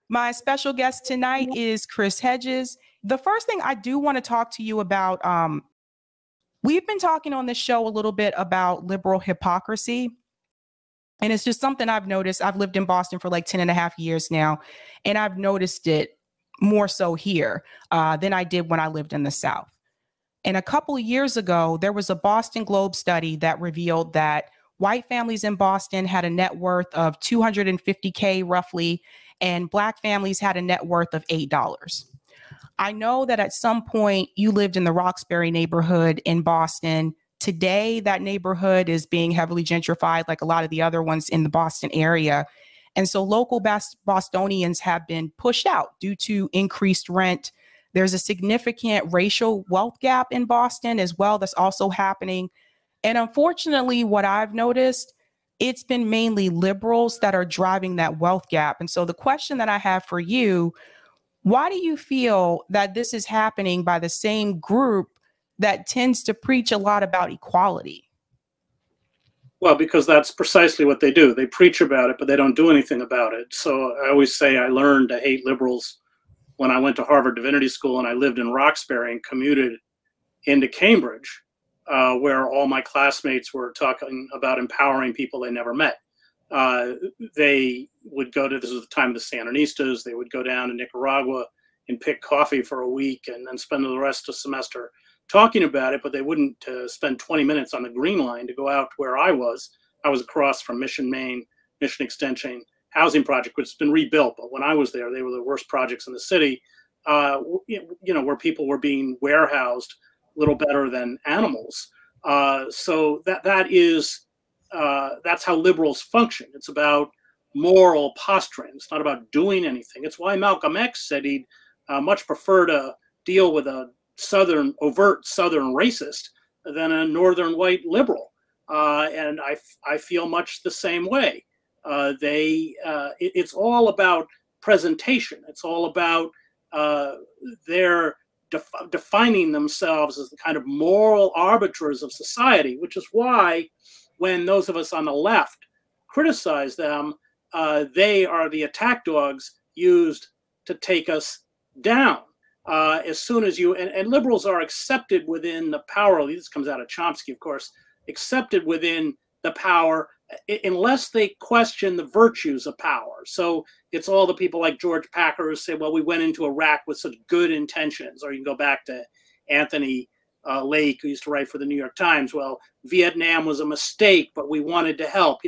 My special guest tonight is Chris Hedges. The first thing I do want to talk to you about, we've been talking on this show a little bit about liberal hypocrisy. And it's just something I've noticed. I've lived in Boston for like 10 and a half years now, and I've noticed it more so here than I did when I lived in the South. And a couple of years ago, there was a Boston Globe study that revealed that white families in Boston had a net worth of $250K roughly, and Black families had a net worth of $8. I know that at some point you lived in the Roxbury neighborhood in Boston. Today, that neighborhood is being heavily gentrified like a lot of the other ones in the Boston area. And so local Bostonians have been pushed out due to increased rent. There's a significant racial wealth gap in Boston as well that's also happening. And unfortunately, what I've noticed, it's been mainly liberals that are driving that wealth gap. And so the question that I have for you, why do you feel that this is happening by the same group that tends to preach a lot about equality? Well, because that's precisely what they do. They preach about it, but they don't do anything about it. So I always say I learned to hate liberals when I went to Harvard Divinity School and I lived in Roxbury and commuted into Cambridge, where all my classmates were talking about empowering people they never met. They would go to, this was the time of the Sandinistas, they would go down to Nicaragua and pick coffee for a week and then spend the rest of the semester talking about it, but they wouldn't spend 20 minutes on the Green Line to go out to where I was. I was across from Mission, Maine, Mission Extension housing project, which has been rebuilt. But when I was there, they were the worst projects in the city, where people were being warehoused a little better than animals. So that's how liberals function. It's about moral posturing. It's not about doing anything. It's why Malcolm X said he'd much prefer to deal with a overt Southern racist than a Northern white liberal. And I feel much the same way. It's all about presentation. It's all about their defining themselves as the kind of moral arbiters of society, which is why when those of us on the left criticize them, they are the attack dogs used to take us down. As soon as and liberals are accepted within the power, this comes out of Chomsky, of course, accepted within the power unless they question the virtues of power. So it's all the people like George Packer who say, well, we went into Iraq with such good intentions. Or you can go back to Anthony Lake, who used to write for the New York Times. Well, Vietnam was a mistake, but we wanted to help,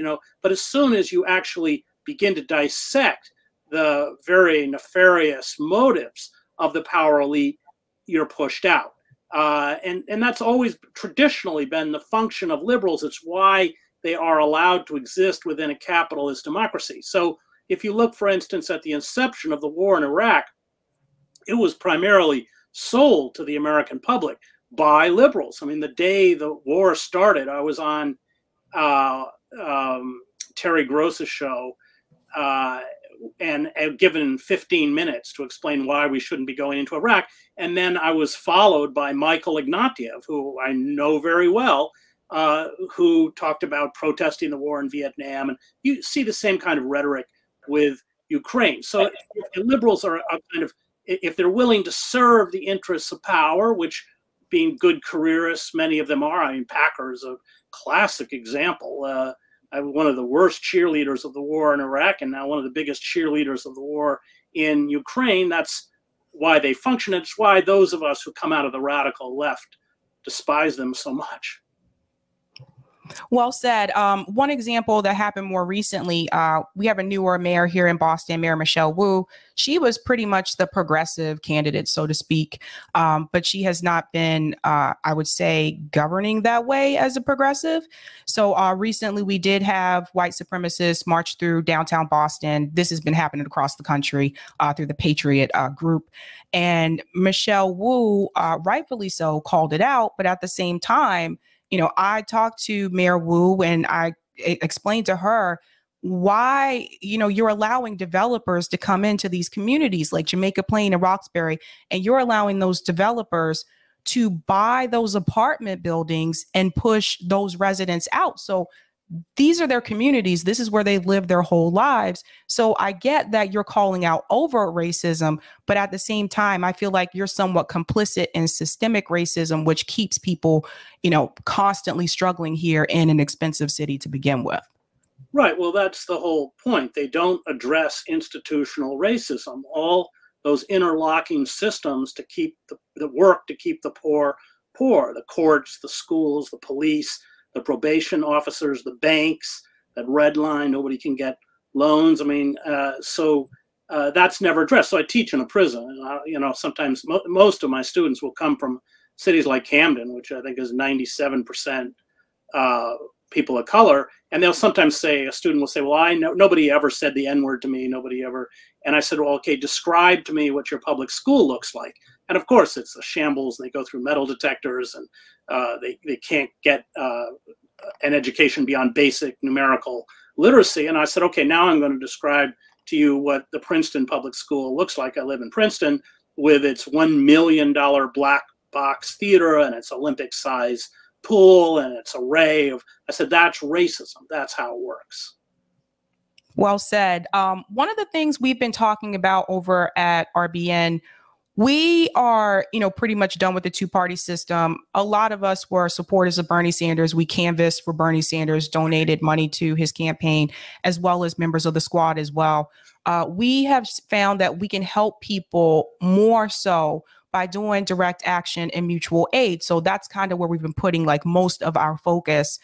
But as soon as you actually begin to dissect the very nefarious motives of the power elite, you're pushed out. And that's always traditionally been the function of liberals. It's why they are allowed to exist within a capitalist democracy. So if you look, for instance, at the inception of the war in Iraq, it was primarily sold to the American public by liberals. I mean, the day the war started, I was on Terry Gross's show and given 15 minutes to explain why we shouldn't be going into Iraq. And then I was followed by Michael Ignatieff, who I know very well, who talked about protesting the war in Vietnam. And you see the same kind of rhetoric with Ukraine. So if liberals are kind of, if they're willing to serve the interests of power, which being good careerists, many of them are. I mean, Packer is a classic example. One of the worst cheerleaders of the war in Iraq, and now one of the biggest cheerleaders of the war in Ukraine. That's why they function. It's why those of us who come out of the radical left despise them so much. Well said. One example that happened more recently, we have a newer mayor here in Boston, Mayor Michelle Wu. She was pretty much the progressive candidate, so to speak, but she has not been, I would say, governing that way as a progressive. So recently we did have white supremacists march through downtown Boston. This has been happening across the country through the Patriot group. And Michelle Wu, rightfully so, called it out, but at the same time, I talked to Mayor Wu and I explained to her why, you're allowing developers to come into these communities like Jamaica Plain and Roxbury, and you're allowing those developers to buy those apartment buildings and push those residents out. So these are their communities. This is where they live their whole lives. So I get that you're calling out overt racism, but at the same time, I feel like you're somewhat complicit in systemic racism, which keeps people, constantly struggling here in an expensive city to begin with. Right. Well, that's the whole point. They don't address institutional racism. All those interlocking systems to keep the work to keep the poor, the courts, the schools, the police, the probation officers, the banks, that red line, nobody can get loans. I mean, so that's never addressed. So I teach in a prison. And, sometimes most of my students will come from cities like Camden, which I think is 97% people of color. And they'll sometimes say, a student will say, well, I know nobody ever said the N-word to me. Nobody ever. And I said, well, okay, describe to me what your public school looks like. And of course, it's a shambles. And they go through metal detectors, and they can't get an education beyond basic numerical literacy. And I said, okay, now I'm going to describe to you what the Princeton public school looks like. I live in Princeton with its $1 million black box theater and its Olympic size pool and its array of, I said, that's racism. That's how it works. Well said. One of the things we've been talking about over at RBN, we are, pretty much done with the two-party system. A lot of us were supporters of Bernie Sanders. We canvassed for Bernie Sanders, donated money to his campaign, as well as members of the squad as well. We have found that we can help people more so by doing direct action and mutual aid. So that's kind of where we've been putting like most of our focus